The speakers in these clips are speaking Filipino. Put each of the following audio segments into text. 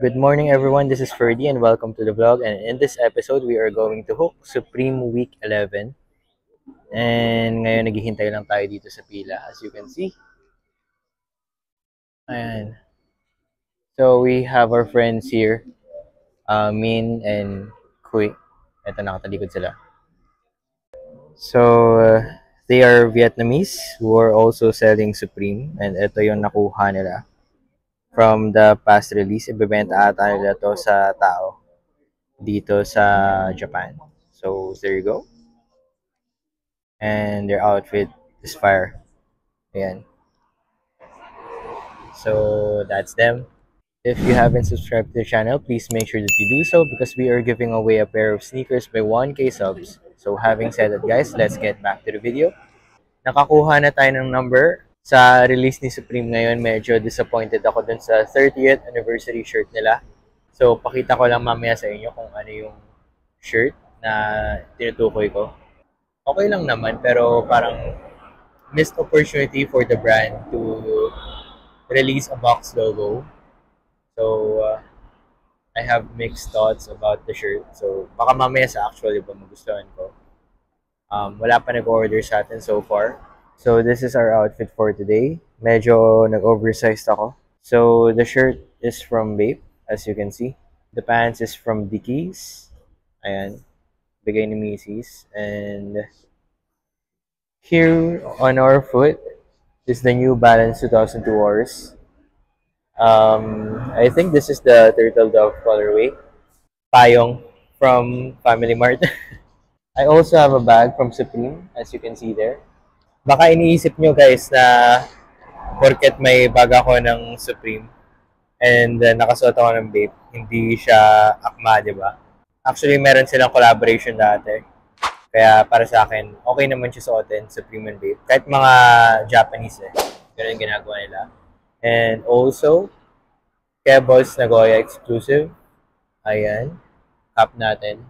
Good morning everyone, this is Ferdy and welcome to the vlog, and in this episode we are going to Hook Supreme Week 11 and ngayon naghihintay lang tayo dito sa pila as you can see. Ayan. So we have our friends here, Min and Kui. Ito nakatalikod sila. So they are Vietnamese who are also selling Supreme and ito yung nakuha nila from the past release. Ibebenta ata nila to sa tao dito sa Japan. So there you go. And their outfit is fire. Ayan. So that's them. If you haven't subscribed to the channel, please make sure that you do so because we are giving away a pair of sneakers by 1K subs. So having said that guys, let's get back to the video. Nakakuha na tayo ng number sa release ni Supreme ngayon. Medyo disappointed ako dun sa 30th anniversary shirt nila. So pakita ko lang mamaya sa inyo kung ano yung shirt na tinutukoy ko. Okay lang naman pero parang missed opportunity for the brand to release a box logo. So, I have mixed thoughts about the shirt. So, baka mamaya sa actual iba magustuhan ko. Wala pa nag-order sa atin so far. So, this is our outfit for today. Medyo nag-oversized ako. So, the shirt is from Bape, as you can see. The pants is from Dickies. Ayan. Bigay ni Macy's. And here on our foot is the New Balance 2002 Rs. I think this is the Turtle Dove colorway. Payong from Family Mart. I also have a bag from Supreme, as you can see there. Baka iniisip nyo guys na porket may bag ako ng Supreme and nakasuot ako ng Bape, hindi siya akma, di ba? Actually, meron silang collaboration dati. Kaya para sa akin, okay naman siya suotin, Supreme and Bape. Kahit mga Japanese ganun ginagawa nila. And also, kaya Boss Nagoya exclusive. Ayan. Cup natin.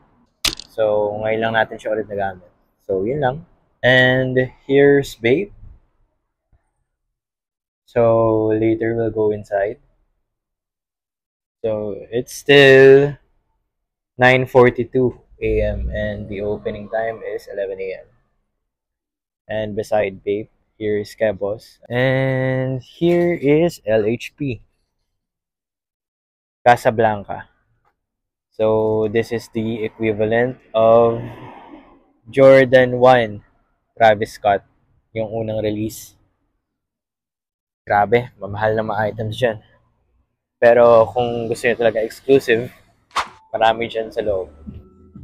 So, ngayon lang natin siya ulit nagamit. So, yun lang. And here's Bape. So, later we'll go inside. So, it's still 9:42 a.m. and the opening time is 11 a.m. And beside Bape, here is Cabos. And here is LHP. Casablanca. So, this is the equivalent of Jordan 1 Travis Scott, yung unang release. Grabe, mamahal na mga items dyan. Pero kung gusto nyo talaga exclusive, marami dyan sa loob.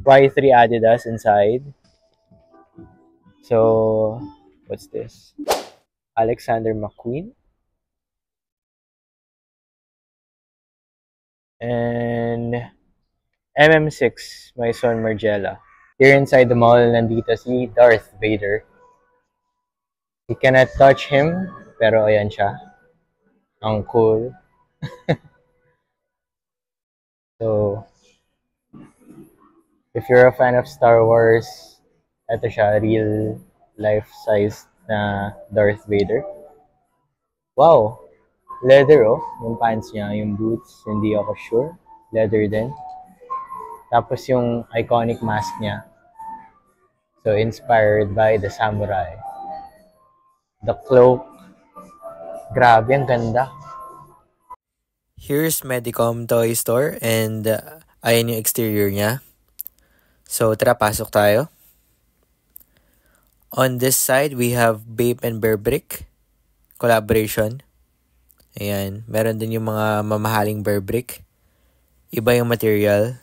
Y3 Adidas inside. So, what's this? Alexander McQueen. And MM6, my son Margiela. Here inside the mall, nandito si Darth Vader. You cannot touch him, pero ayan siya. Ang cool. So, if you're a fan of Star Wars, ito siya, real life-size na Darth Vader. Wow! Leather, oh. Yung pants niya, yung boots, hindi ako sure. Leather din. Tapos yung iconic mask niya. So, inspired by the samurai. The cloak. Grabe, ang ganda. Here's Medicom Toy Store and ayan yung exterior niya. So, tara, pasok tayo. On this side, we have Bape and Burberry collaboration. Ayan, meron din yung mga mamahaling Burberry. Iba yung material,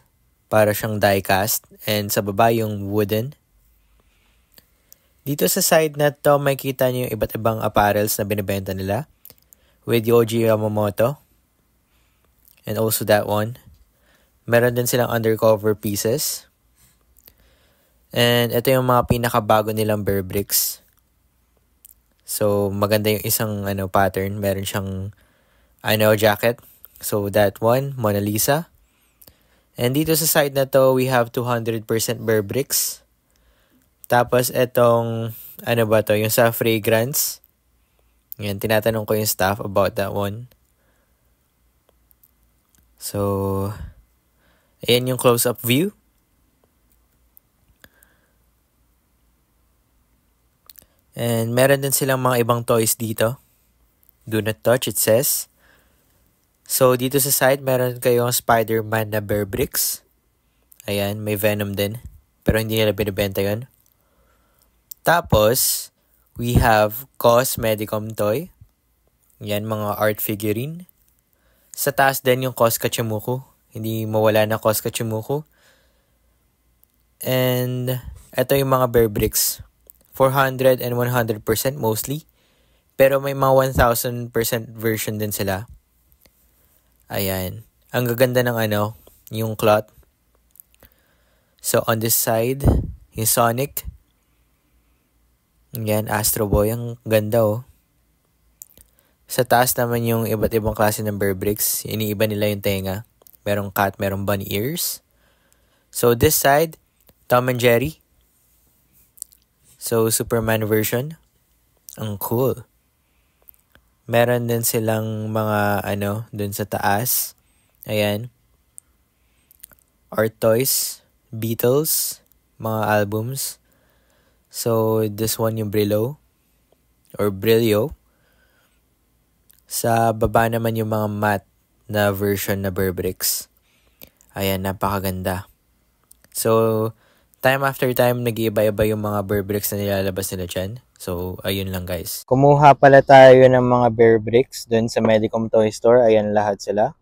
para siyang die-cast. And sa baba yung wooden. Dito sa side na to, makikita niyo yung iba't ibang apparels na binibenta nila. With Yohji Yamamoto. And also that one. Meron din silang undercover pieces. And ito yung mga pinakabago nilang Burberrys. So, maganda yung isang pattern. Meron siyang jacket. So, that one, Mona Lisa. And dito sa side na to, we have 200% Burberrys. Tapos, itong, yung sa fragrance. Yan, tinatanong ko yung staff about that one. So, ayan yung close-up view. And meron din silang mga ibang toys dito. Do not touch, it says. So, dito sa side, meron kayong Spider-Man na Bear Bricks. Ayan, may Venom din. Pero hindi nila binibenta yun. Tapos, we have Cos Medicom toy. Yan, mga art figurine. Sa taas din yung Cos Kachimuku. Hindi mawala na Cos Kachimuku. And, ito yung mga Bear Bricks. 400 and 100% mostly. Pero may mga 1000% version din sila. Ayan. Ang gaganda ng yung cloth. So, on this side, yung Sonic. Yan, Astro Boy. Ang ganda, oh. Sa taas naman yung iba't ibang klase ng Bear Bricks. Iniiba nila yung tenga. Merong cat, merong bunny ears. So, this side, Tom and Jerry. So, Superman version. Ang cool. Meron din silang mga dun sa taas. Ayan. Art toys, Beatles, mga albums. So, this one yung Brillo or Brillo. Sa baba naman yung mga matte na version na Bear Bricks. Ayan, napakaganda. So, time after time, nag-iiba-iba yung mga Bear Bricks na nilalabas nila dyan. So, ayun lang guys. Kumuha pala tayo ng mga Bear Bricks dun sa Medicom Toy Store. Ayan lahat sila.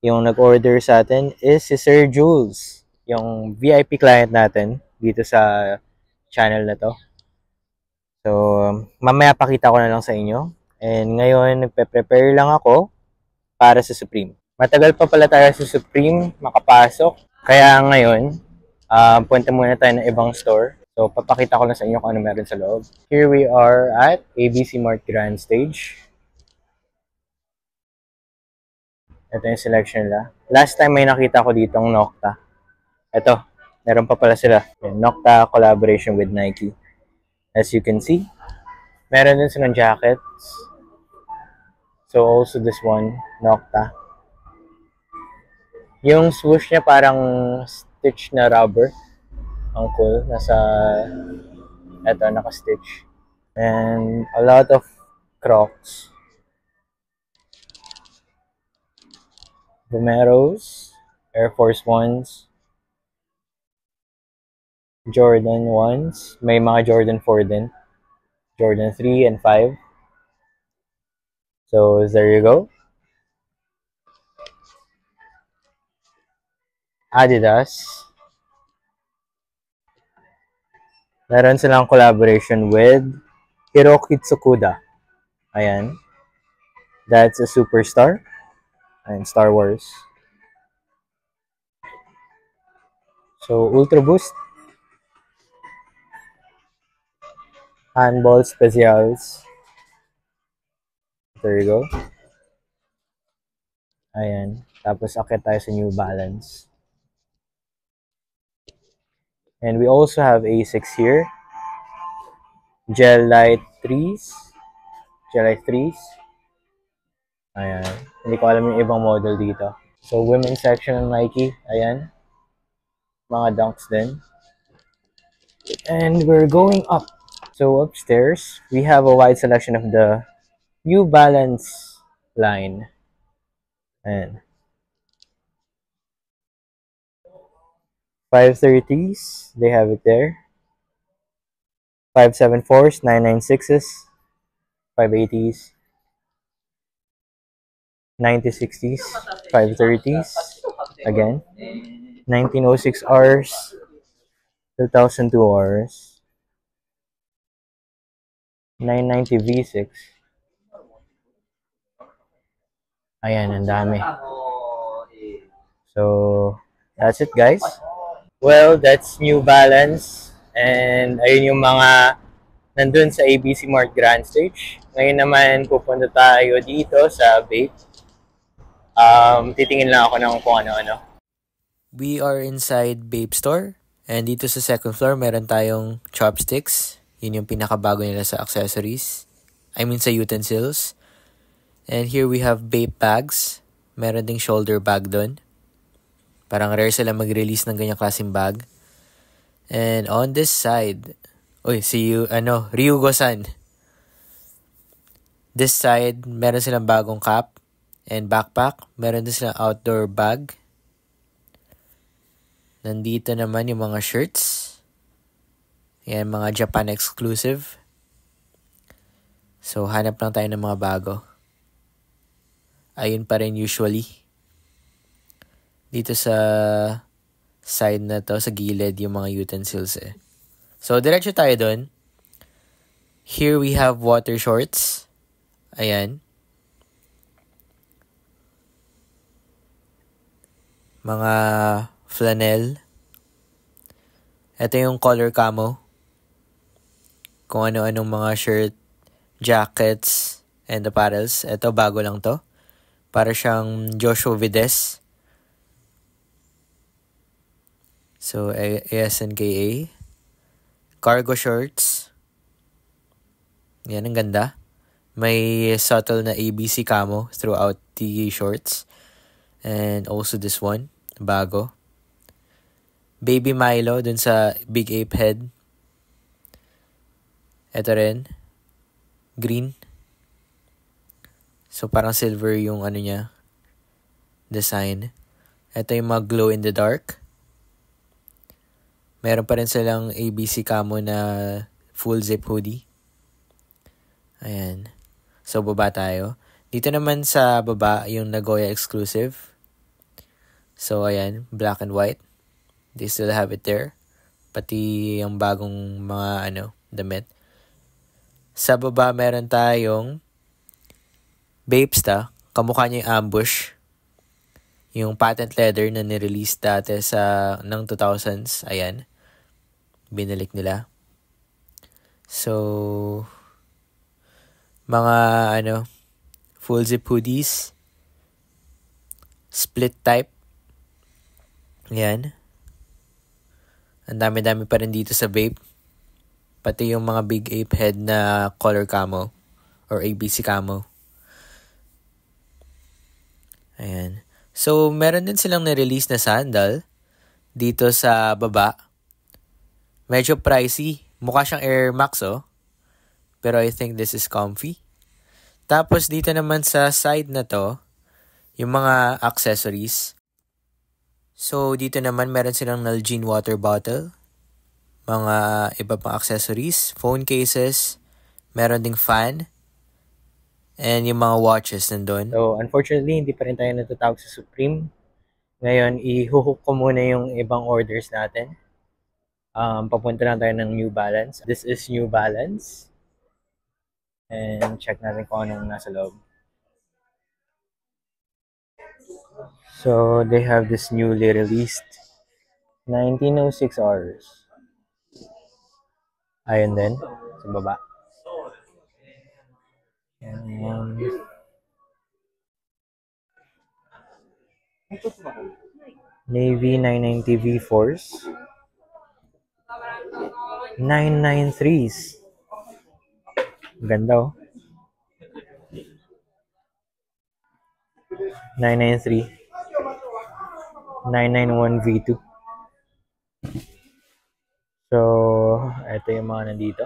Yung nag-order sa atin is si Sir Jules. Yung VIP client natin dito sa channel na to. So, mamaya pakita ko na lang sa inyo. And ngayon, nagpe-prepare lang ako para sa Supreme. Matagal pa pala tayo sa Supreme makapasok. Kaya ngayon, punta muna tayo ng ibang store. So, papakita ko na sa inyo kung ano meron sa loob. Here we are at ABC Mart Grand Stage. Ito yung selection nila. Last time may nakita ko dito ang Nocta. Ito, meron pa pala sila. Yung Nocta collaboration with Nike. As you can see, meron din silang jackets. So, also this one, Nocta. Yung swoosh niya parang stitch na rubber. Ang cool. Eto, naka-stitch. And a lot of Crocs. Vomeros. Air Force Ones. Jordan 1s. May mga Jordan 4 din. Jordan 3 and 5. So, there you go. Adidas. Meron silang collaboration with Hiroki Tsukuda. Ayan. That's a superstar. And Star Wars. So, Ultra Boost. Handball Specials. There you go. Ayan. Tapos, akit tayo sa New Balance. And we also have Asics here. Gel Light 3s. Gel Light 3s. Ayan. Hindi ko alam yung ibang model dito. So, women's section ng Nike. Ayan. Mga dunks din. And we're going up. So, upstairs, we have a wide selection of the New Balance line. Ayan. 530s, they have it there. 574s, 996s, 580s, 9060s, 530s, again, 1906Rs, 2002Rs, 990 V6. Ayan, ang dami. So, that's it guys. Well, that's New Balance. And ayun yung mga nandun sa ABC Mart Grand Stage. Ngayon naman, pupunta tayo dito sa Bape. Titingin lang ako ng kung ano-ano. We are inside Bape Store. And dito sa second floor, meron tayong chopsticks. Yun yung pinakabago nila sa accessories. I mean sa utensils. And here we have Bape bags. Meron ding shoulder bag doon. Parang rare sila mag-release ng ganyang klaseng bag. And on this side, Ryugo-san. This side, meron silang bagong cap and backpack. Meron din silang outdoor bag. Nandito naman yung mga shirts. Yan, mga Japan exclusive. So, hanap lang tayo ng mga bago. Ayun pa rin usually. Dito sa side na to, sa gilid, yung mga utensils eh. So, diretso tayo dun. Here we have water shorts. Ayan. Mga flannel. Ito yung color camo. Kung ano-anong mga shirt, jackets, and apparels. Ito, bago lang to. Para siyang Joshua Vides. So, ASNKA. Cargo shorts. Yan, ang ganda. May subtle na ABC camo throughout the shorts. And also this one, bago. Baby Milo dun sa Big Ape head. Ito rin, green. So parang silver yung ano niya, design. Ito yung mga glow in the dark. Meron pa rin silang ABC camo na full zip hoodie. Ayan. So, baba tayo. Dito naman sa baba, yung Nagoya exclusive. So, ayan. Black and white. They still have it there. Pati yung bagong mga, damit. Sa baba, meron tayong Bapesta. Kamukha niya yung Ambush. Yung patent leather na nirelease dati ng 2000s. Ayan. Binalik nila. So, mga full zip hoodies, split type. Yan. Ang dami-dami pa rin dito sa Bape. Pati yung mga Big Ape head na color camo or ABC camo. Ayan. So, meron din silang na-release na sandal dito sa baba. Medyo pricey. Mukha siyang Air Max, oh. Pero I think this is comfy. Tapos dito naman sa side na to, yung mga accessories. So dito naman meron silang Nalgene water bottle, mga iba pang accessories, phone cases, meron ding fan, and yung mga watches nandun. So unfortunately, hindi pa rin tayo natatawag sa Supreme. Ngayon, ihuhook ko muna yung ibang orders natin. Papunta lang tayo ng New Balance. This is New Balance. And check natin kung anong nasa loob. So, they have this newly released 1906 hours. Ayun din, sa baba. And, Navy 990 V4s. 993s. Ganda, oh. 993. 991 V2. So, ito yung mga nandito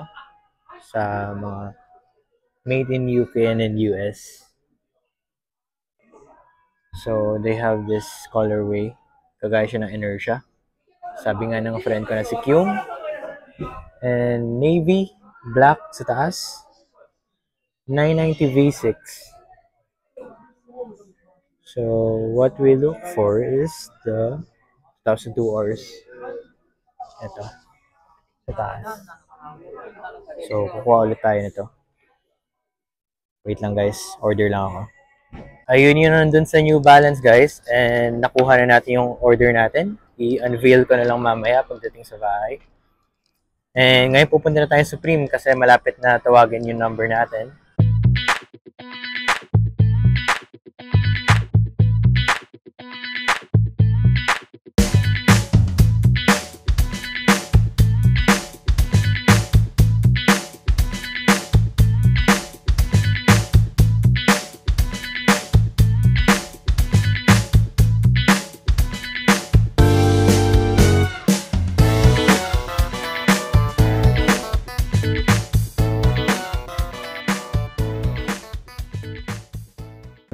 sa mga made in UK and in US. So, they have this colorway. Kagaya siya ng Inertia. Sabi nga ng friend ko na si Kyung. And navy, black sa taas. 990 V6. So, what we look for is the 1002 hours. Ito. Sa taas. So, kukuha ulit tayo nito. Wait lang guys. Order lang ako. Ayun yun nandun sa New Balance guys. And nakuha na natin yung order natin. I-unveil ko na lang mamaya pagdating sa bahay. And ngayon pupunta na tayo sa Supreme kasi malapit na tawagin yung number natin.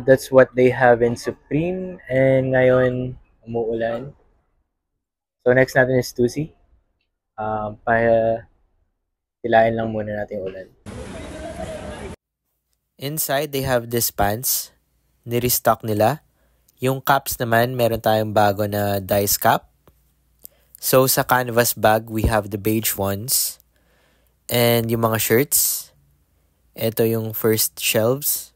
That's what they have in Supreme. And ngayon, umuulan. So next natin is Stussy. Tilain lang muna natin yung ulan. Inside, they have this pants. Nirestock nila. Yung caps naman, meron tayong bago na dice cap. So sa canvas bag, we have the beige ones. And yung mga shirts. Ito yung first shelves.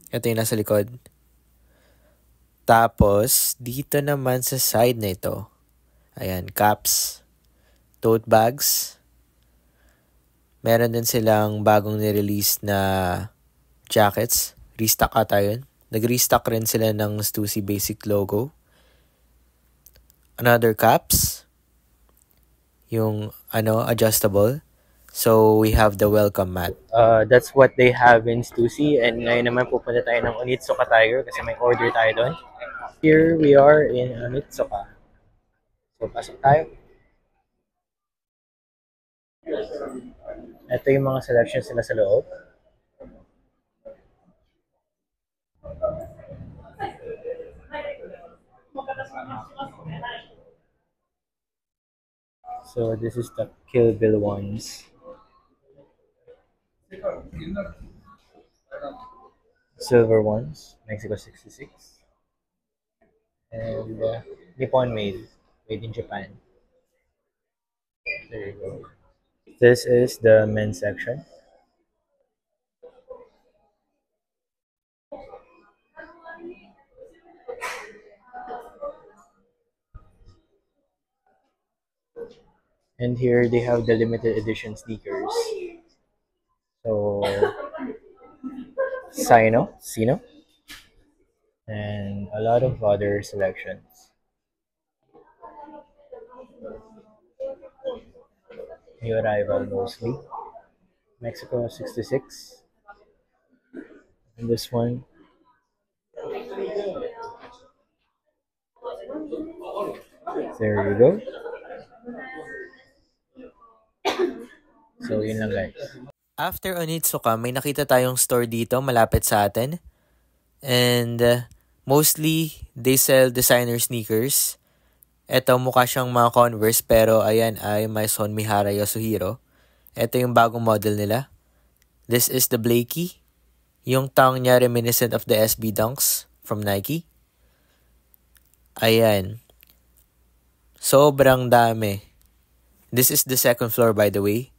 Ito yung nasa likod. Tapos, dito naman sa side na ito. Ayan, caps. Tote bags. Meron din silang bagong nirelease na jackets. Restock ata yun. Nag-restock rin sila ng Stussy Basic logo. Another caps. Yung adjustable. So, we have the welcome mat. That's what they have in Stussy. And ngayon naman pupunta tayo ng Onitsuka Tiger kasi may order tayo doon. Here we are in Onitsuka. So, pasok tayo. Ito yung mga selections nila sa loob. So this is the Kill Bill ones. Silver ones, Mexico 66. And Nippon made in Japan. There you go. This is the men's section. And here they have the limited edition sneakers. So Sino, and a lot of other selections. New arrival mostly. Mexico 66. And this one. There you go. So, yun lang guys. After Onitsuka, may nakita tayong store dito malapit sa atin. And mostly, they sell designer sneakers. Ito mukha siyang mga Converse pero ayan ay Maison Mihara Yasuhiro. Ito yung bagong model nila. This is the Blakey. Yung tongue niya reminiscent of the SB Dunks from Nike. Ayan. Sobrang dami. This is the second floor by the way.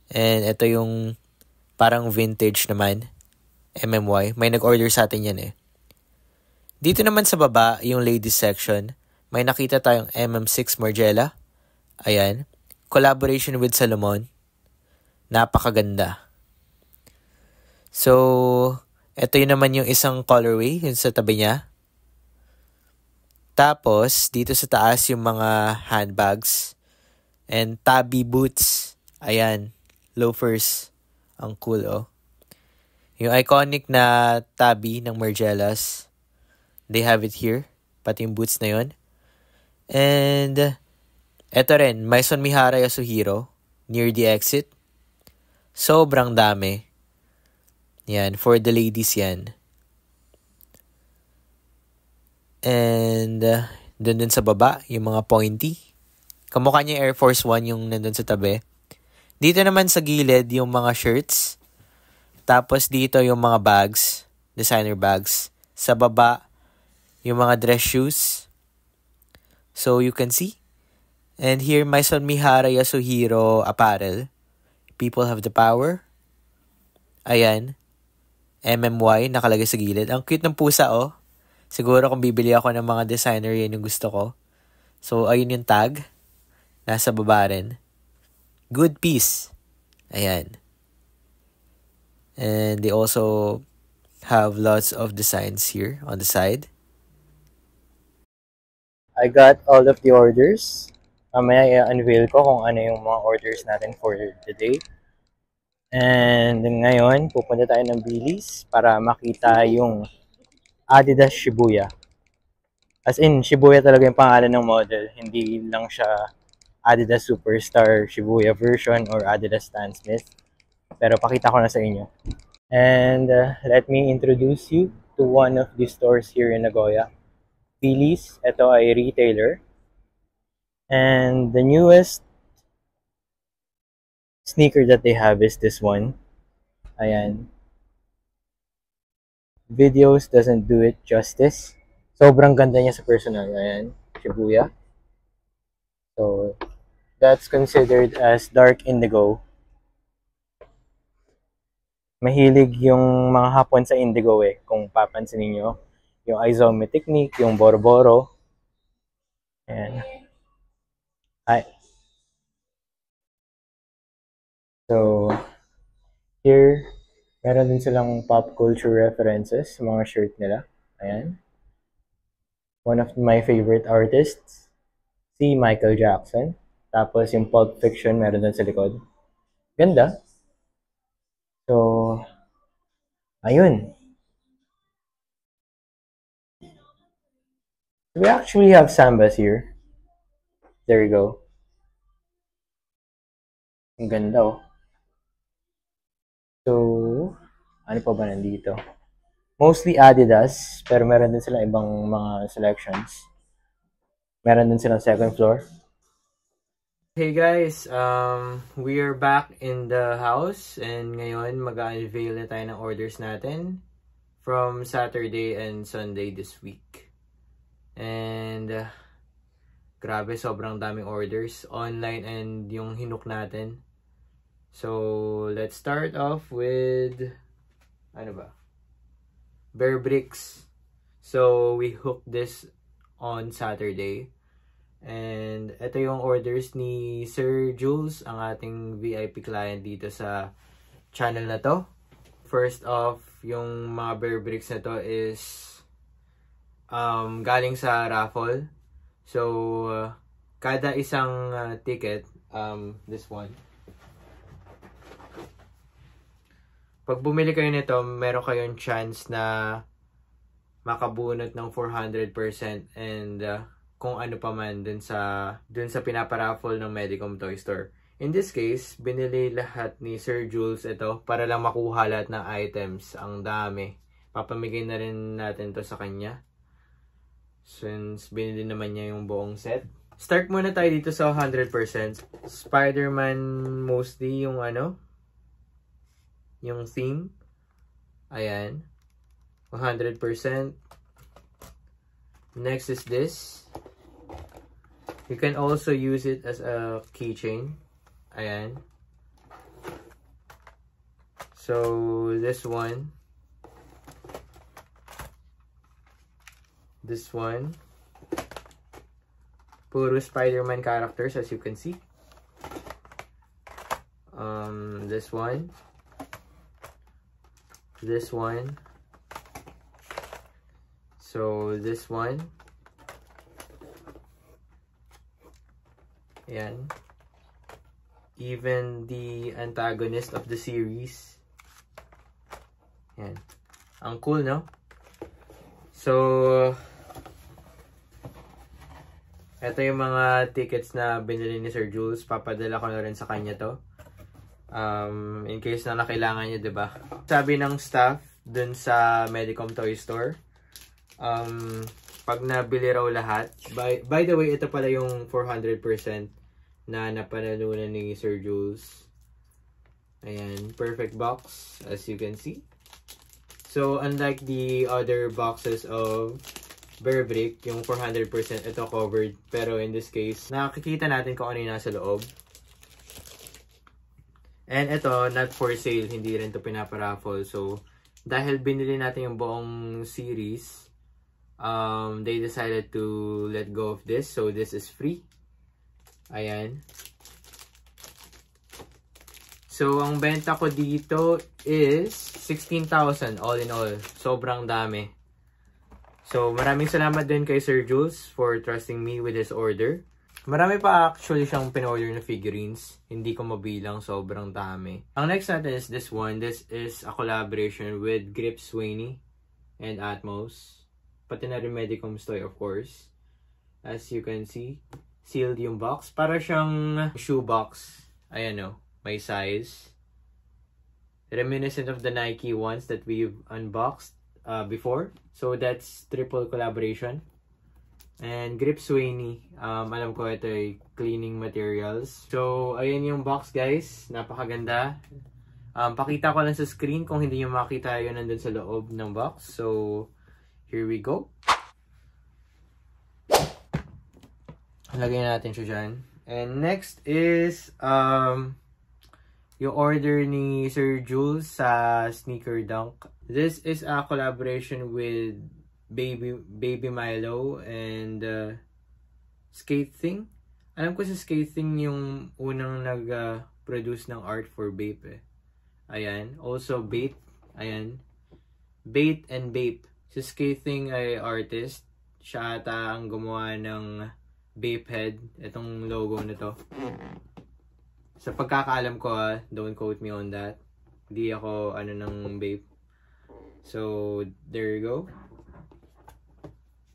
And ito yung parang vintage naman. MMY. May nag-order sa atin yan eh. Dito naman sa baba, yung ladies section, may nakita tayong MM6 Margiela. Ayan. Collaboration with Salomon. Napakaganda. So, ito yun naman yung isang colorway, yung sa tabi niya. Tapos, dito sa taas yung mga handbags. And tabi boots. Ayan. Loafers. Ang cool, oh. Yung iconic na tabi ng Margielas. They have it here. Pati yung boots na yun. And, eto rin. Maison Mihara Yasuhiro. Near the exit. Sobrang dami. Yan. For the ladies yan. And, dun din sa baba. Yung mga pointy. Kamukha niya Air Force One yung nandun sa tabi. Dito naman sa gilid, yung mga shirts. Tapos dito yung mga bags. Designer bags. Sa baba, yung mga dress shoes. So, you can see. And here, Maison Mihara Yasuhiro apparel. People have the power. Ayan. MMY, nakalagay sa gilid. Ang cute ng pusa, oh. Siguro kung bibili ako ng mga designer, yan yung gusto ko. So, ayun yung tag. Nasa baba rin. Good piece. Ayan. And they also have lots of designs here on the side. I got all of the orders. Mamaya i-unveil ko kung ano yung mga orders natin for the day. And ngayon, pupunta tayo ng Billy's para makita yung Adidas Shibuya. As in, Shibuya talaga yung pangalan ng model. Hindi lang siya Adidas Superstar Shibuya version or Adidas Stan Smith. Pero pakita ko na sa inyo. And let me introduce you to one of the stores here in Nagoya. Phillies, ito ay retailer. And the newest sneaker that they have is this one. Ayan. Videos doesn't do it justice. Sobrang ganda niya sa personal. Ayan. Shibuya. So, that's considered as dark indigo. Mahilig yung mga Hapon sa indigo eh. Kung papansinin nyo. Yung Aizomi technique, yung Boro-Boro. Ayan. Ay. So, here, meron din silang pop culture references sa mga shirt nila. Ayan. One of my favorite artists, si Michael Jackson. Tapos yung Pulp Fiction, meron din sa likod. Ganda. So, ayun. We actually have Sambas here. There you go. Ang ganda oh. So, ano pa ba nandito? Mostly Adidas, pero meron din silang ibang mga selections. Meron din silang second floor. Hey guys, we are back in the house and ngayon mag-unveil na tayo ng orders natin from Saturday and Sunday this week. And grabe, sobrang daming orders online and yung hinook natin. So, let's start off with ano ba? Bear Bricks. So, we hooked this on Saturday. And ito yung orders ni Sir Jules, ang ating VIP client dito sa channel na to. First off, yung mga Bear Bricks na to is galing sa raffle. So, kada isang ticket, this one. Pag bumili kayo nito, meron kayong chance na makabunot ng 400% and kung ano pa man dun sa pinaparaffle ng Medicom Toy Store. In this case, binili lahat ni Sir Jules ito para lang makuha lahat ng items. Ang dami. Papamigay na rin natin to sa kanya. Since binili naman niya yung buong set. Start muna tayo dito sa 100%. Spider-Man mostly yung ano, yung theme. Ayan. 100%. Next is this. You can also use it as a keychain. Ayan. So, this one. This one. Puro Spider-Man characters, as you can see. This one. This one. So, this one. Ayan. Even the antagonist of the series. Ayan. Ang cool, no? So, ito yung mga tickets na binili ni Sir Jules. Papadala ko na rin sa kanya to. In case na nakailangan niya, diba? Sabi ng staff dun sa Medicom Toy Store, pag nabili raw lahat, by the way, ito pala yung 400% na napanalunan ni Sir Jules. Ayan, perfect box, as you can see. So, unlike the other boxes of Bear Brick, yung 400% ito covered. Pero in this case, nakikita natin kung ano yung nasa loob. And ito, not for sale, hindi rin ito pinaparaffle. So, dahil binili natin yung buong series, they decided to let go of this. So, this is free. Ayan. So, ang benta ko dito is 16,000 all in all. Sobrang dami. So, maraming salamat din kay Sir Jules for trusting me with his order. Marami pa actually siyang pinorder na figurines. Hindi ko mabilang, sobrang dami. Ang next natin is this one. This is a collaboration with Grip Sweeney and Atmos. Pati na rin Medicom's toy, of course. As you can see, sealed yung box. Para siyang shoe box. Ayan o, may size. reminiscent of the Nike ones that we've unboxed before. So that's triple collaboration. And Grip Sweeney, alam ko ito ay cleaning materials. So ayan yung box guys, napakaganda. Pakita ko lang sa screen, kung hindi nyo makita yun nandun sa loob ng box. So here we go. Lagyan natin siya dyan. And next is yung order ni Sir Jules sa Sneaker Dunk. This is a collaboration with Baby Milo and Skate Thing. Alam ko sa Skate Thing yung unang nag-produce ng art for Bape eh. Ayan. Also Bait. Ayan. Bait and Bape. Si Skate Thing ay artist. Siya ata ang gumawa ng Bape head. Itong logo na to. Sa pagkakaalam ko don't quote me on that. Hindi ako ng Bape. So there you go.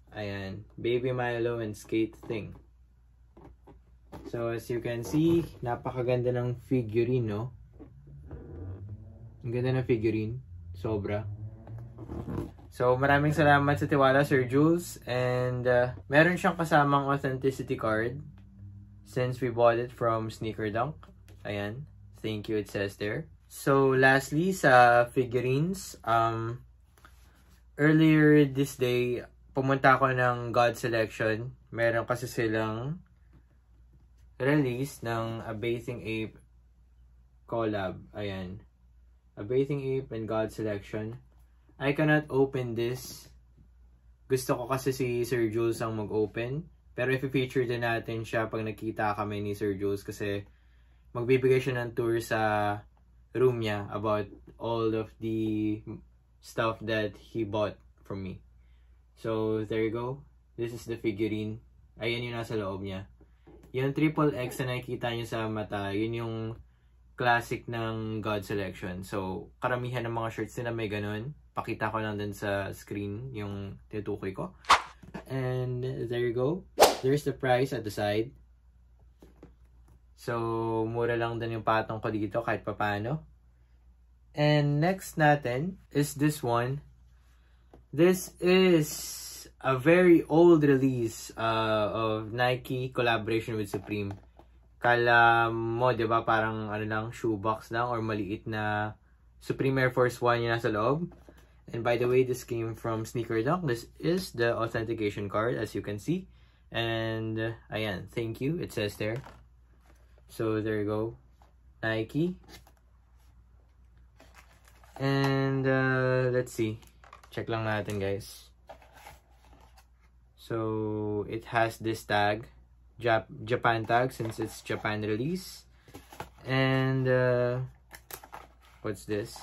Ayan, Baby Milo and Skate Thing. So as you can see, napakaganda ng figurine, no? Ang ganda ng figurine, sobra. So maraming salamat sa tiwala, Sir Jules, and meron siyang kasamang authenticity card since we bought it from Sneaker Dunk. Ayan, thank you, it says there. So lastly, sa figurines, earlier this day, pumunta ako ng God Selection. Meron kasi silang release ng A Bathing Ape collab. Ayan. A Bathing Ape and God Selection. I cannot open this. Gusto ko kasi si Sir Jules ang mag-open. Pero i-feature din natin siya pag nakita kami ni Sir Jules kasi magbibigay siya ng tour sa room niya about all of the stuff that he bought from me. So, there you go. This is the figurine. Ayan yung nasa loob niya. Yung triple X na nakikita nyo sa mata, yun yung classic ng God Selection. So, karamihan ng mga shirts nila may ganun. Pakita ko lang din sa screen yung tinutukoy ko. And there you go. There's the price at the side. So, mura lang din yung patong ko dito kahit papano. And next natin is this one. This is a very old release of Nike collaboration with Supreme. Kala mo, di ba, parang lang, shoebox lang or maliit na Supreme Air Force 1 yung nasa loob. And by the way, this came from Sneaker Dunk. This is the authentication card, as you can see. And ayan, thank you, it says there. So there you go, Nike. And let's see. Check lang natin guys. So it has this tag, Japan tag, since it's Japan release. And what's this?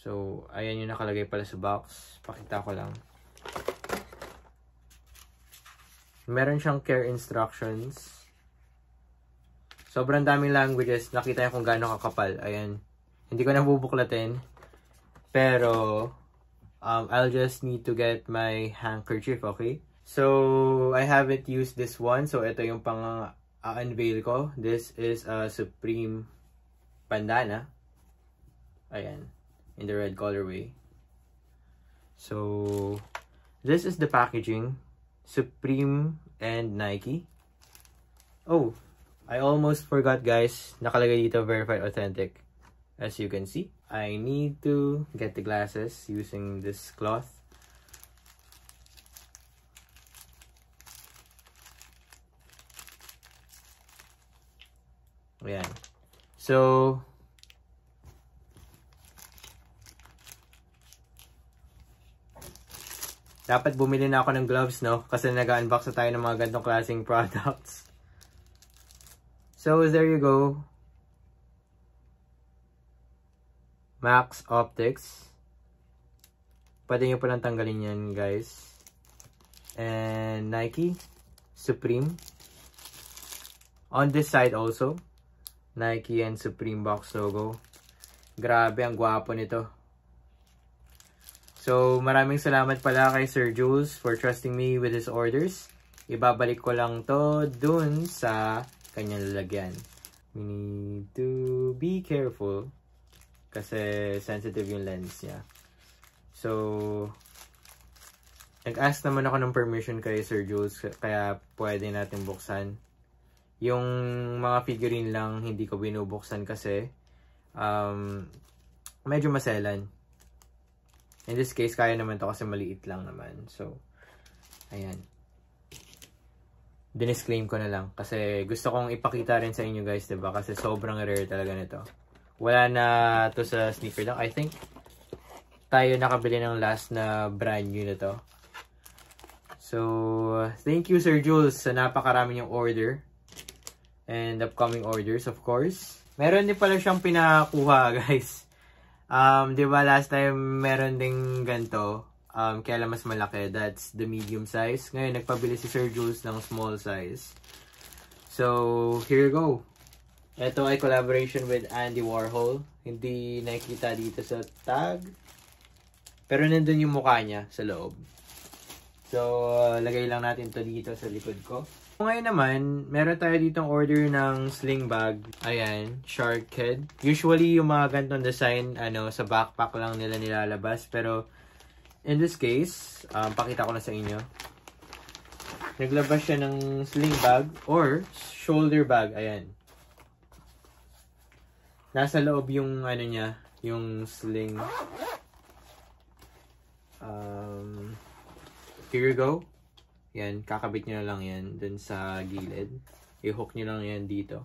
So ayan yung nakalagay pala sa box. Pakita ko lang. Meron siyang care instructions. Sobrang daming languages. Nakita niyo kung gaano kakapal. Ayan. Hindi ko na bubuklatin. Pero, I'll just need to get my handkerchief, okay? So, I haven't used this one. So, ito yung pang-unveil ko. This is a Supreme bandana. Ayan. In the red colorway. So, this is the packaging. Supreme and Nike. Oh, I almost forgot guys. Nakalagay dito verified authentic. As you can see, I need to get the glasses using this cloth. Ayan. So, dapat bumili na ako ng gloves, no? Kasi nag-unbox na tayo ng mga ganitong klaseng products. So, there you go. Max Optics. Pwede nyo palang tanggalin yan, guys. And Nike. Supreme. On this side also. Nike and Supreme box logo. Grabe, ang gwapo nito. So, maraming salamat pala kay Sir Jules for trusting me with his orders. Ibabalik ko lang to dun sa kanyang lalagyan. We need to be careful kasi sensitive yung lens niya. So, nag-ask naman ako ng permission kay Sir Jules kaya pwede natin buksan. Yung mga figurine lang hindi ko binubuksan kasi medyo maselan. In this case, kaya naman to kasi maliit lang naman. So, ayan. Dinisclaim ko na lang kasi gusto kong ipakita rin sa inyo guys, diba? Kasi sobrang rare talaga nito. Wala na to sa sneaker lang. I think tayo nakabili ng last na brand new na to. So, thank you Sir Jules sa napakarami niyong order. And upcoming orders, of course. Meron din pala siyang pinakuha, guys. Di ba last time meron ding ganito. Kaya lang mas malaki. That's the medium size. Ngayon, nagpabili si Sir Jules ng small size. So, here you go. Ito ay collaboration with Andy Warhol. Hindi nakikita dito sa tag. Pero nandun yung mukha niya sa loob. So, lagay lang natin to dito sa likod ko. Ngayon naman, meron tayo ditong order ng sling bag. Ayan, Shark Head. Usually, yung mga ganitong design, sa backpack lang nila nilalabas. Pero, in this case, pakita ko na sa inyo. Naglabas siya ng sling bag or shoulder bag. Ayan. Nasa loob yung, niya, yung sling. Here you go. Yan, kakabit nyo na lang yan dun sa gilid. I-hook nyo lang yan dito.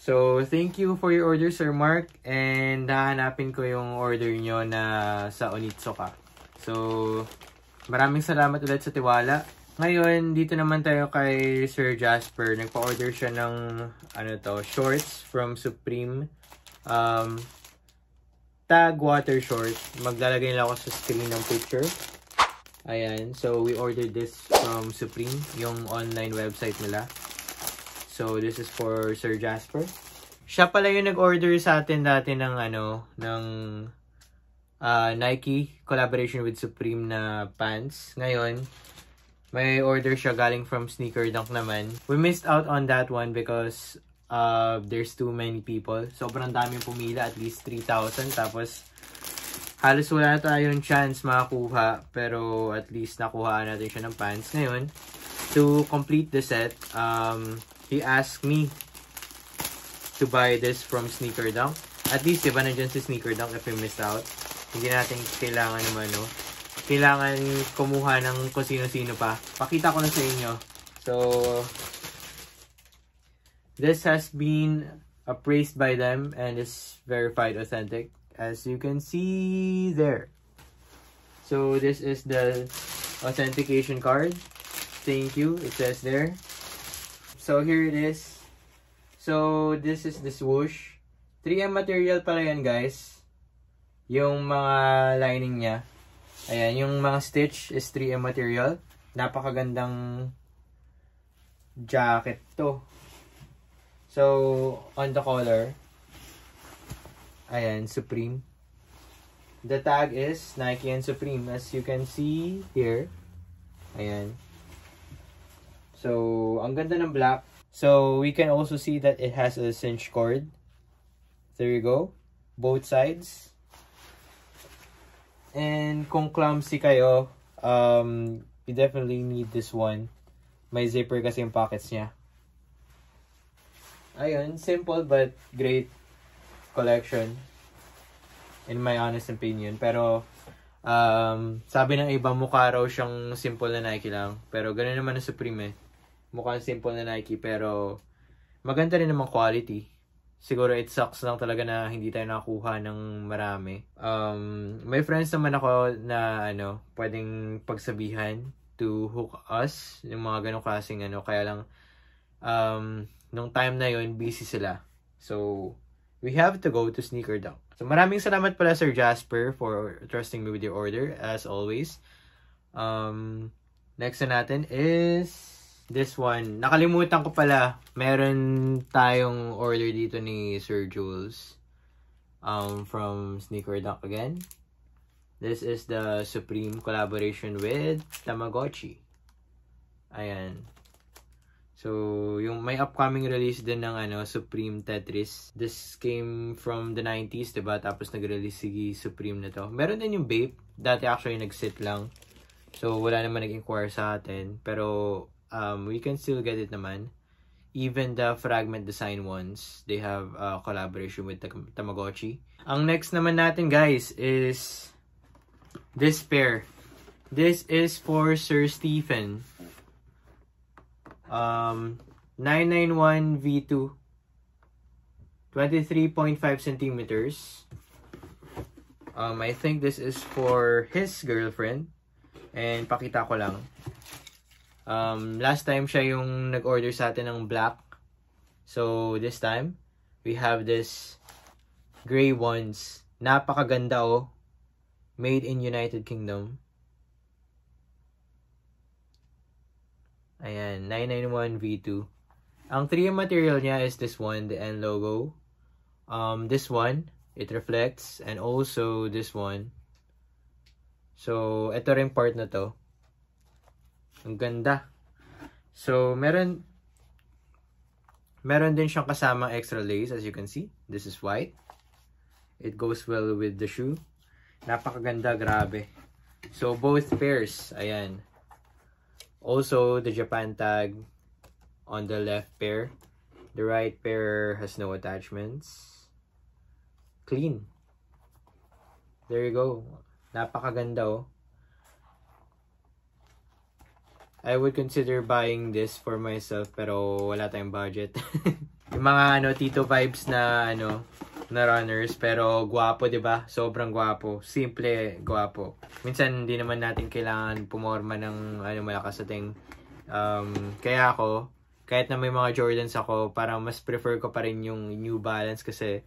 So, thank you for your order, Sir Mark. And hahanapin ko yung order nyo na sa Onitsuka. So, maraming salamat ulit sa tiwala. Ngayon, dito naman tayo kay Sir Jasper. Nagpa-order siya ng, shorts from Supreme. Tag water short. Maglalagay lang ako sa screen ng picture. Ayan. So, we ordered this from Supreme, yung online website nila. So, this is for Sir Jasper. Siya pala yung nag-order sa atin dati ng, Nike collaboration with Supreme na pants. Ngayon, may order siya galing from Sneaker Dunk naman. We missed out on that one because there's too many people. Sobrang daming pumila, at least 3,000. Tapos, halos wala na tayong chance makakuha, pero at least nakuha natin siya ng pants. Ngayon, to complete the set, he asked me to buy this from Sneaker Dunk. At least, diba, nandiyan si Sneaker Dunk if we missed out. Hindi natin kailangan naman, kailangan kumuha ng kung sino-sino pa. Pakita ko na sa inyo. So, this has been appraised by them and is verified authentic. As you can see there. So this is the authentication card. Thank you. It says there. So here it is. So this is the swoosh. 3M material pala yan, guys. Yung mga lining niya. Ayan, yung mga stitch is 3M material. Napakagandang jacket to. So on the collar, ayan, Supreme. The tag is Nike and Supreme, as you can see here. Ayan. So, ang ganda ng black. So, we can also see that it has a cinch cord. There you go. Both sides. And kung clumsy kayo, you definitely need this one. May zipper kasi yung pockets niya. Ayun, simple but great collection in my honest opinion. Pero sabi ng iba, mukha raw siyang simple na Nike lang, pero ganoon naman ang Supreme eh. Mukhang simple na Nike pero maganda rin naman quality. Siguro it sucks lang talaga na hindi tayo nakakuha ng marami. May friends naman ako na pwedeng pagsabihan to hook us yung mga ganong klaseng kaya lang nung time na yon busy sila. So we have to go to Sneaker Dunk. So, maraming salamat pala, Sir Jasper, for trusting me with your order, as always. Next na natin is this one. Nakalimutan ko pala, meron tayong order dito ni Sir Jules from Sneaker Dunk again. This is the Supreme collaboration with Tamagotchi. Ayan. So, yung may upcoming release din ng Supreme Tetris. This came from the 90s, diba? Tapos nag-release si Supreme na to. Meron din yung Bape. Dati actually nag-sit lang. So, wala naman nag-inquire sa atin. Pero, we can still get it naman. Even the Fragment Design ones, they have a collaboration with Tamagotchi. Ang next naman natin, guys, is this pair. This is for Sir Stephen. 991 V2. 23.5 centimeters. I think this is for his girlfriend. And pakita ko lang. Last time siya yung nag-order sa atin ng black. So, this time, we have this gray ones. Napakaganda oh. Made in United Kingdom. Ayan, 991 V2. Ang 3M material niya is this one, the N logo. This one, it reflects. And also this one. So, ito rin part na to. Ang ganda. So, meron din siyang kasamang extra lace, as you can see. This is white. It goes well with the shoe. Napakaganda, grabe. So, both pairs, ayan. Also, the Japan tag on the left pair. The right pair has no attachments. Clean. There you go. Napakaganda oh. I would consider buying this for myself pero wala tayong budget. Yung mga tito vibes na na runners pero gwapo, 'di ba? Sobrang gwapo, simple, gwapo. Minsan hindi naman natin kailangan pumorma ng malakas sa ting. Kaya ako kahit na may mga Jordans ako, parang mas prefer ko pa rin yung New Balance kasi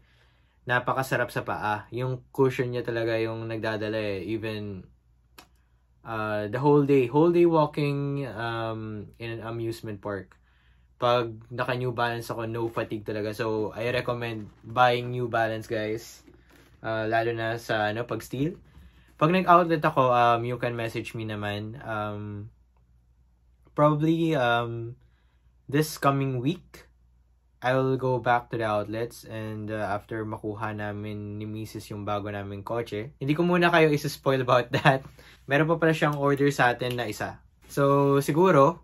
napakasarap sa paa. Yung cushion niya talaga yung nagdadala eh. Even the whole day walking in an amusement park. Pag naka New Balance ako, no fatigue talaga. So, I recommend buying New Balance, guys. Lalo na sa pag steal. Pag nag-outlet ako, you can message me naman. Probably this coming week, I will go back to the outlets and after makuha namin ni Mrs. yung bago naming kotse. Hindi ko muna kayo isa-spoil about that. Meron pa pala siyang order sa atin na isa. So, siguro,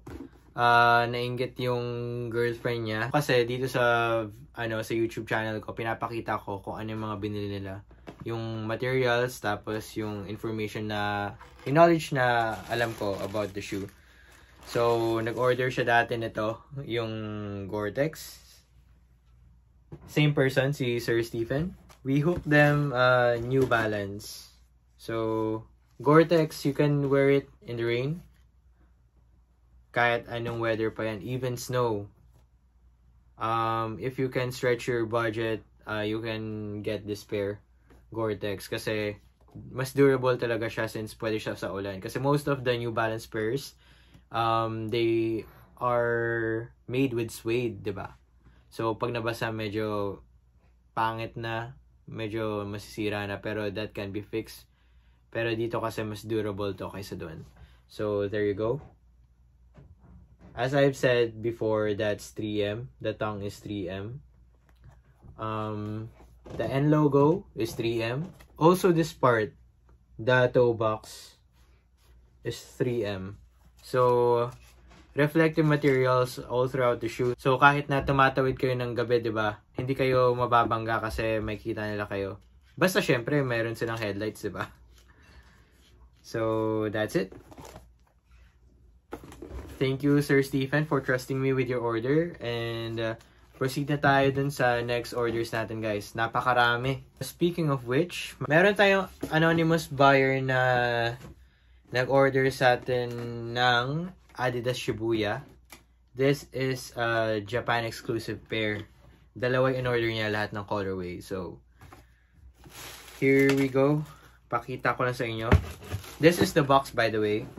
nainggit yung girlfriend niya kasi dito sa sa YouTube channel ko pinapakita ko kung ano yung mga binili nila, yung materials tapos yung information na yung knowledge na alam ko about the shoe. So nag-order siya dati nito, yung Gore-Tex. Same person, si Sir Stephen. We hooked them New Balance. So Gore-Tex, you can wear it in the rain. Kahit anong weather pa yan, even snow. If you can stretch your budget, you can get this pair, Gore-Tex, kasi mas durable talaga siya since pwede siya sa ulan. Kasi most of the New Balance pairs, they are made with suede, diba? So, pag nabasa, medyo pangit na, medyo masisira na, pero that can be fixed. Pero dito kasi mas durable to kaysa doon. So, there you go. As I've said before, that's 3M. The tongue is 3M. The N logo is 3M. Also, this part, the toe box, is 3M. So, reflective materials all throughout the shoe. So, kahit na tumatawid kayo ng gabi, diba? Hindi kayo mababangga kasi makikita nila kayo. Basta, syempre, meron silang headlights, diba? So, that's it. Thank you, Sir Stephen, for trusting me with your order. And proceed na tayo dun sa next orders natin, guys. Napakarami. Speaking of which, meron tayong anonymous buyer na nag-order sa atin ng Adidas Shibuya. This is a Japan exclusive pair. Dalawa in order niya, lahat ng colorway. So, here we go. Pakita ko lang sa inyo. This is the box, by the way.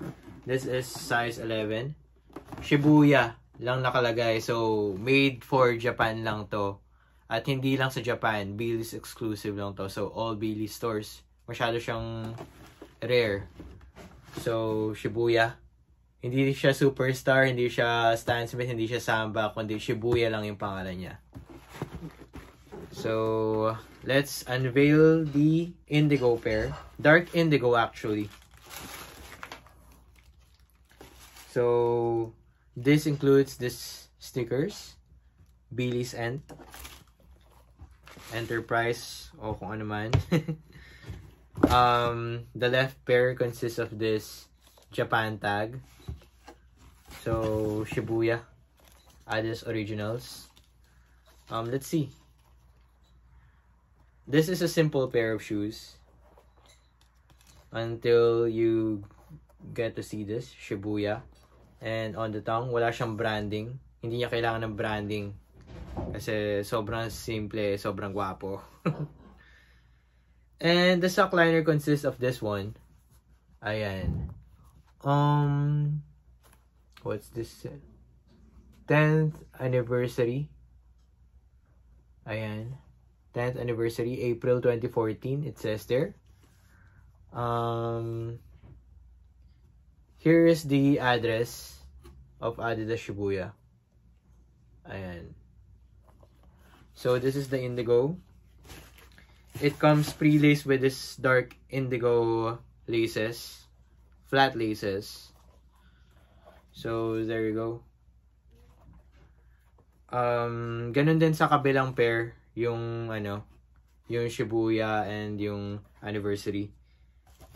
This is size 11. Shibuya lang nakalagay. So, made for Japan lang to. At hindi lang sa Japan. Baileys exclusive lang to. So, all Baileys stores. Masyado siyang rare. So, Shibuya. Hindi siya Superstar, hindi siya Stan Smith, hindi siya Samba, kundi Shibuya lang yung pangalan niya. So, let's unveil the Indigo pair. Dark Indigo actually. So, this includes this stickers. Billy's End. Enterprise o kung ano man. The left pair consists of this Japan tag. So, Shibuya. Adidas Originals. Let's see. This is a simple pair of shoes. Until you get to see this, Shibuya. And on the tongue, wala siyang branding. Hindi niya kailangan ng branding. Kasi sobrang simple, sobrang gwapo. And the sock liner consists of this one. Ayan. What's this? 10th anniversary. Ayan. 10th anniversary, April 2014. It says there. Here is the address of Adidas Shibuya. Ayan. So this is the indigo. It comes pre-laced with this dark indigo laces, flat laces. So there you go. Ganun din sa kabilang pair, yung yung Shibuya and yung anniversary.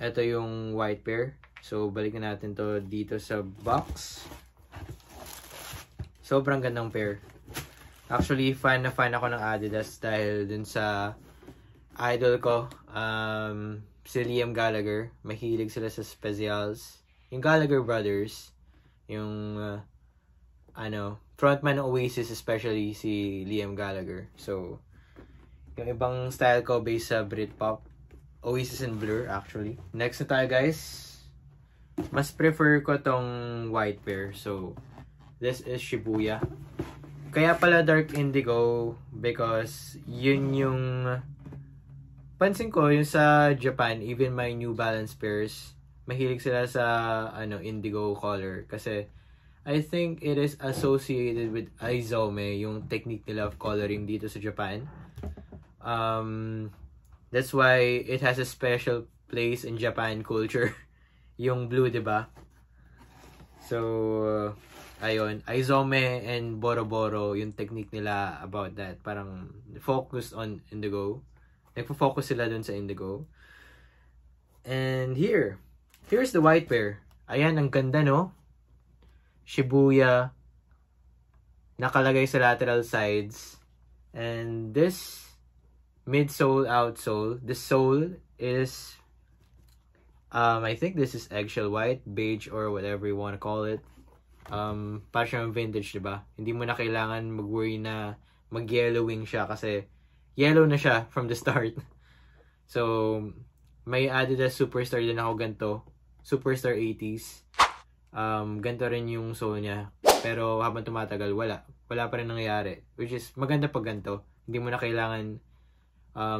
Ito yung white pair. So balikan natin to dito sa box. Sobrang gandang pair. Actually, fan na fan ako ng Adidas dahil dun sa idol ko, si Liam Gallagher. Mahilig sila sa specials. Yung Gallagher brothers, yung frontman ng Oasis, especially si Liam Gallagher. So, yung ibang style ko based sa Britpop, Oasis and Blur actually. Next na tayo guys. Mas prefer ko tong white pair. So, this is Shibuya. Kaya pala dark indigo because yun yung pansin ko yung sa Japan, even my New Balance pairs, mahilig sila sa indigo color kasi I think it is associated with Aizome, yung technique nila of coloring dito sa Japan. That's why it has a special place in Japan culture. Yung blue, 'di ba? So ayun, Aizome and Boro-Boro, yung technique nila about that. Parang focused on indigo. Nagpo-focus sila dun sa indigo. And here's the white pair. Ayan, ang ganda, no? Shibuya. Nakalagay sa lateral sides. And this midsole, outsole. The sole is, I think this is eggshell white, beige, or whatever you want to call it. Parang siyang vintage, diba? Hindi mo na kailangan mag-worry na mag-yellowing siya kasi yellow na siya from the start. So, may Adidas Superstar din ako ganito. Superstar 80s. Ganito rin yung sole niya. Pero habang tumatagal, wala pa rin nangyayari. Which is, maganda pag ganito. Hindi mo na kailangan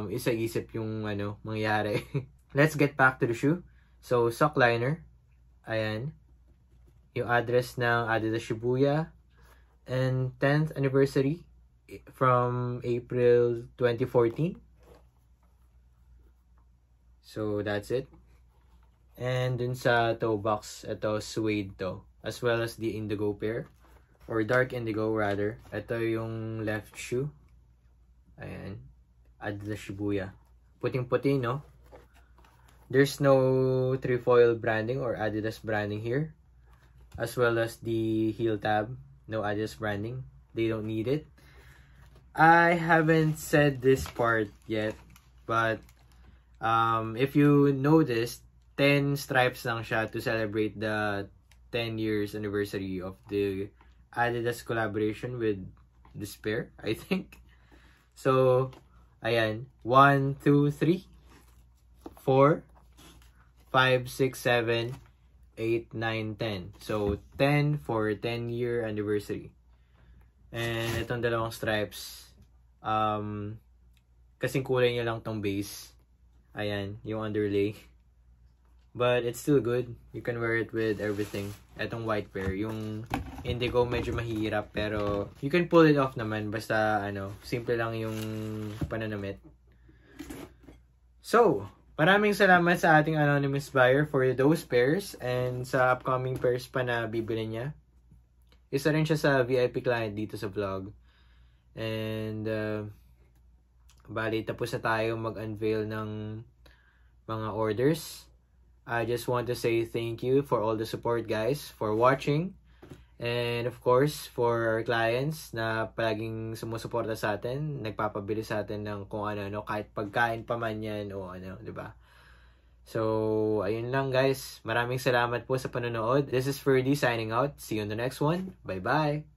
isa-isip yung mangyayari. Let's get back to the shoe. So, sock liner. Ayan. Yung address ng Adidas Shibuya. And 10th anniversary from April 2014. So, that's it. And dun sa toe box, ito suede to. As well as the indigo pair. Or dark indigo rather. Ito yung left shoe. Ayan. Adidas Shibuya. Puting-puti, no? There's no trefoil branding or Adidas branding here. As well as the heel tab. No Adidas branding. They don't need it. I haven't said this part yet. But if you noticed, 10 stripes lang siya to celebrate the 10 years anniversary of the Adidas collaboration with this pair, I think. So, ayan. 1, 2, 3, 4, 5, 6, 7, 8, 9, 10. So, 10 for 10-year anniversary. And itong dalawang stripes, kasing kulay niya lang tong base. Ayan, yung underlay. But it's still good. You can wear it with everything. Etong white pair. Yung indigo medyo mahirap pero you can pull it off naman. Basta simple lang yung pananamit. So, maraming salamat sa ating anonymous buyer for those pairs and sa upcoming pairs pa na bibili niya. Isa rin siya sa VIP client dito sa vlog. And, bali, tapos na tayo mag-unveil ng mga orders. I just want to say thank you for all the support, guys, for watching. And of course, for our clients na palaging sumusuporta sa atin, nagpapabili sa atin ng kung ano-ano, kahit pagkain pa man yan o di ba? So, ayun lang guys. Maraming salamat po sa panonood. This is Ferdy signing out. See you on the next one. Bye-bye!